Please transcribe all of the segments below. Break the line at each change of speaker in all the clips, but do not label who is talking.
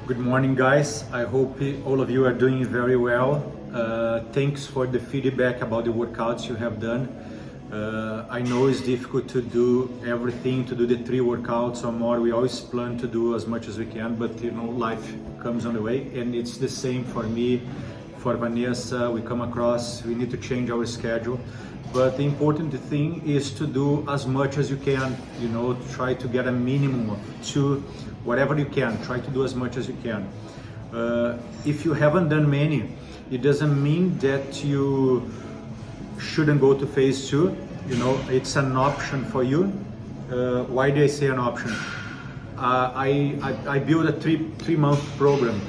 Good morning, guys. I hope all of you are doing very well. Thanks for the feedback about the workouts you have done. I know it's difficult to do everything, to do the 3 workouts or more. We always plan to do as much as we can, but life comes on the way, and it's the same for me, for Vanessa. We come across, we need to change our schedule. But the important thing is to do as much as you can, try to get a minimum of 2, whatever you can, try to do as much as you can. If you haven't done many, it doesn't mean that you shouldn't go to phase 2. It's an option for you. Why do I say an option? I built a 3-month program,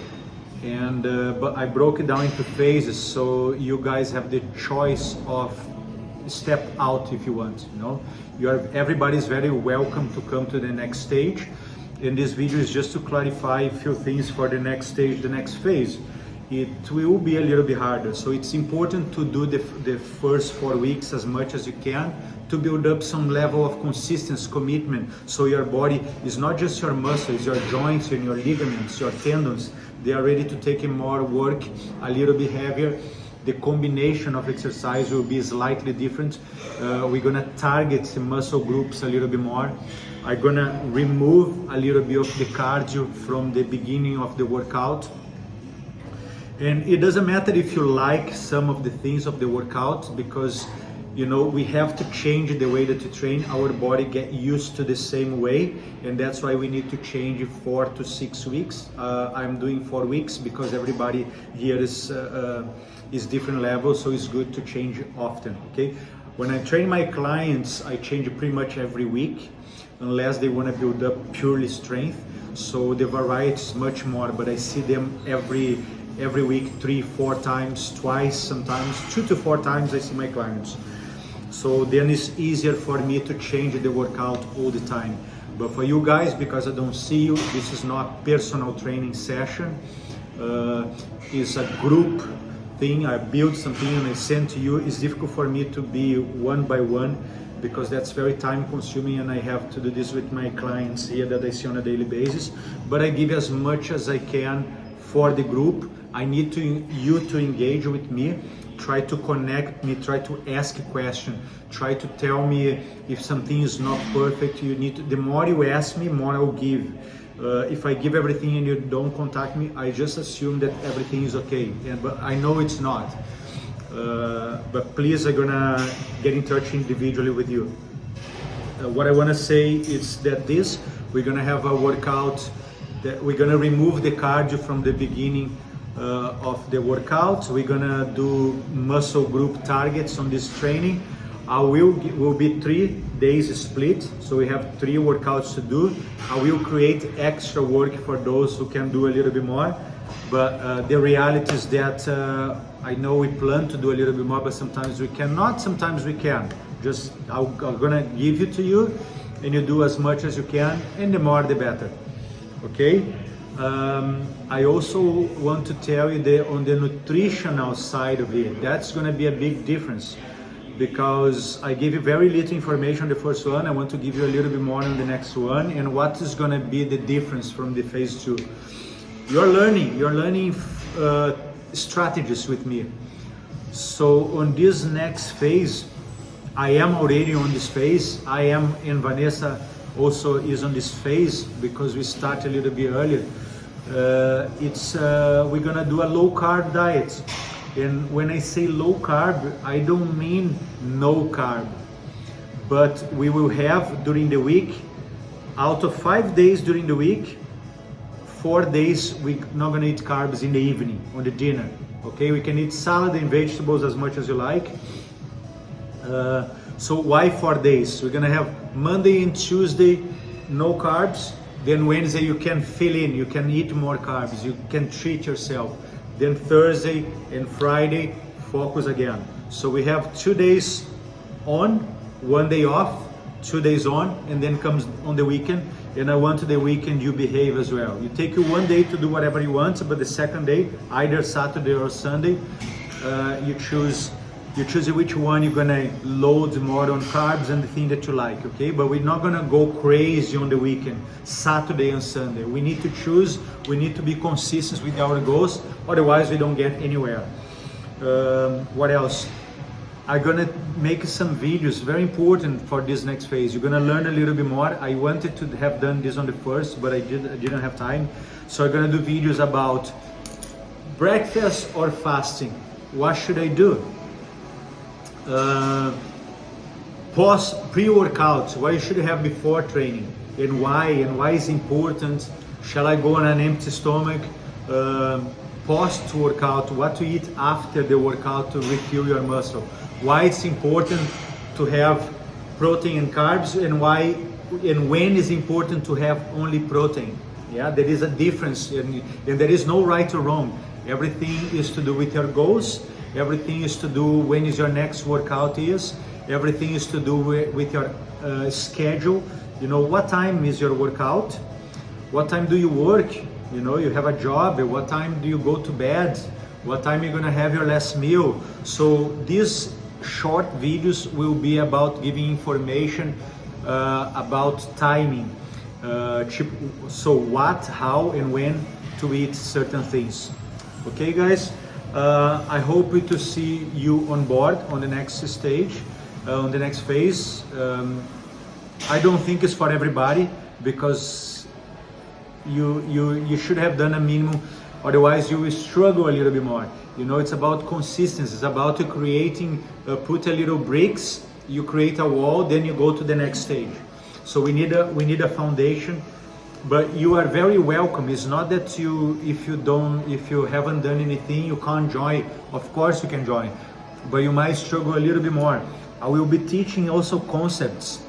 and but I broke it down into phases, so you guys have the choice of step out if you want. Everybody's very welcome to come to the next stage, and this video is just to clarify a few things for the next stage, the next phase. It will be a little bit harder, so it's important to do the first 4 weeks as much as you can to build up some level of consistency, commitment, so your body is not just your muscles, your joints and your ligaments, your tendons, they are ready to take in more work, a little bit heavier. The combination of exercise will be slightly different. We're gonna target the muscle groups a little bit more. I'm gonna remove a little bit of the cardio from the beginning of the workout. And it doesn't matter if you like some of the things of the workout, because we have to change the way that you train. Our body get used to the same way, and that's why we need to change 4 to 6 weeks. I'm doing 4 weeks because everybody here is different levels, so it's good to change often. Okay, when I train my clients, I change pretty much every week, unless they want to build up purely strength, so the variety is much more, but I see them every week, 3-4 times, twice, sometimes 2 to 4 times I see my clients. So then it's easier for me to change the workout all the time. But for you guys, because I don't see you, this is not personal training session. It's a group thing. I build something and I send to you. It's difficult for me to be one by one, because that's very time consuming, and I have to do this with my clients here that I see on a daily basis. But I give as much as I can for the group. I need you to engage with me, try to connect me, try to ask a question, try to tell me if something is not perfect. The more you ask me, more I'll give. If I give everything and you don't contact me, I just assume that everything is okay, but I know it's not. But please, I'm gonna get in touch individually with you. What I wanna say is that we're gonna have a workout that we're gonna remove the cardio from the beginning of the workout. We're gonna do muscle group targets on this training. Will be 3 days split, so we have 3 workouts to do. I will create extra work for those who can do a little bit more, but the reality is that I know we plan to do a little bit more, but sometimes we cannot, sometimes we can. I'm gonna give it to you, and you do as much as you can, and the more the better. Okay? I also want to tell you that on the nutritional side of it, that's going to be a big difference, because I gave you very little information on the first one. I want to give you a little bit more on the next one, and what is going to be the difference from the phase 2. You're learning strategies with me. So on this next phase, I am already on this phase. And Vanessa also is on this phase, because we start a little bit earlier. We're gonna do a low carb diet, and when I say low carb, I don't mean no carb, but we will have during the week, out of 5 days during the week, 4 days we're not gonna eat carbs in the evening on the dinner. Okay, we can eat salad and vegetables as much as you like. So why 4 days? We're gonna have Monday and Tuesday no carbs, then Wednesday you can fill in, you can eat more carbs, you can treat yourself. Then Thursday and Friday, focus again. So we have 2 days on, 1 day off, 2 days on, and then comes on the weekend. And I want the weekend you behave as well. You take you 1 day to do whatever you want, but the second day, either Saturday or Sunday, you choose You choose which one you're gonna load more on carbs and the thing that you like, okay? But we're not gonna go crazy on the weekend, Saturday and Sunday. We need to choose, we need to be consistent with our goals, otherwise we don't get anywhere. What else? I'm gonna make some videos, very important for this next phase. You're gonna learn a little bit more. I wanted to have done this on the first, but I didn't have time. So I'm gonna do videos about breakfast or fasting. What should I do? Pre-workout, what you should have before training, and why is important. Shall I go on an empty stomach? Post-workout, what to eat after the workout to refuel your muscle. Why it's important to have protein and carbs, and why and when is important to have only protein. Yeah, there is a difference, and there is no right or wrong. Everything is to do with your goals. Everything is to do when is your next workout is. Everything is to do with your schedule. You know, what time is your workout? What time do you work? You know, you have a job. What time do you go to bed? What time you're gonna have your last meal? So these short videos will be about giving information about timing. So what, how, and when to eat certain things. Okay, guys? I hope to see you on board on the next stage, on the next phase. I don't think it's for everybody, because you should have done a minimum, otherwise you will struggle a little bit more. You know, it's about consistency. It's about creating, put a little bricks, you create a wall, then you go to the next stage. So we need a foundation. But you are very welcome. It's not that if you haven't done anything, you can't join. Of course you can join, but you might struggle a little bit more. I will be teaching also concepts,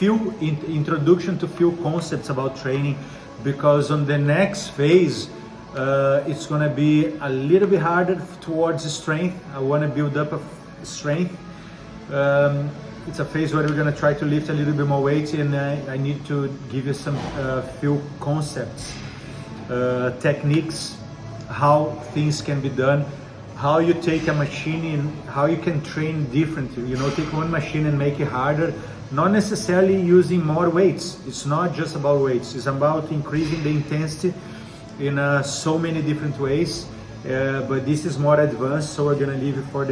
introduction to few concepts about training, because on the next phase, it's gonna be a little bit harder towards strength. I wanna build up a strength. It's a phase where we're gonna try to lift a little bit more weight, and I need to give you some few concepts, techniques, how things can be done, how you take a machine and how you can train differently. You know, take one machine and make it harder, not necessarily using more weights. It's not just about weights. It's about increasing the intensity in so many different ways. But this is more advanced, so we're gonna leave it for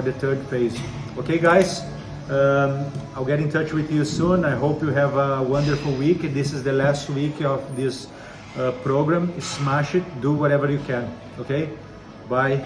the third phase. Okay, guys? I'll get in touch with you soon. I hope you have a wonderful week. This is the last week of this program. Smash it, do whatever you can. Okay, bye.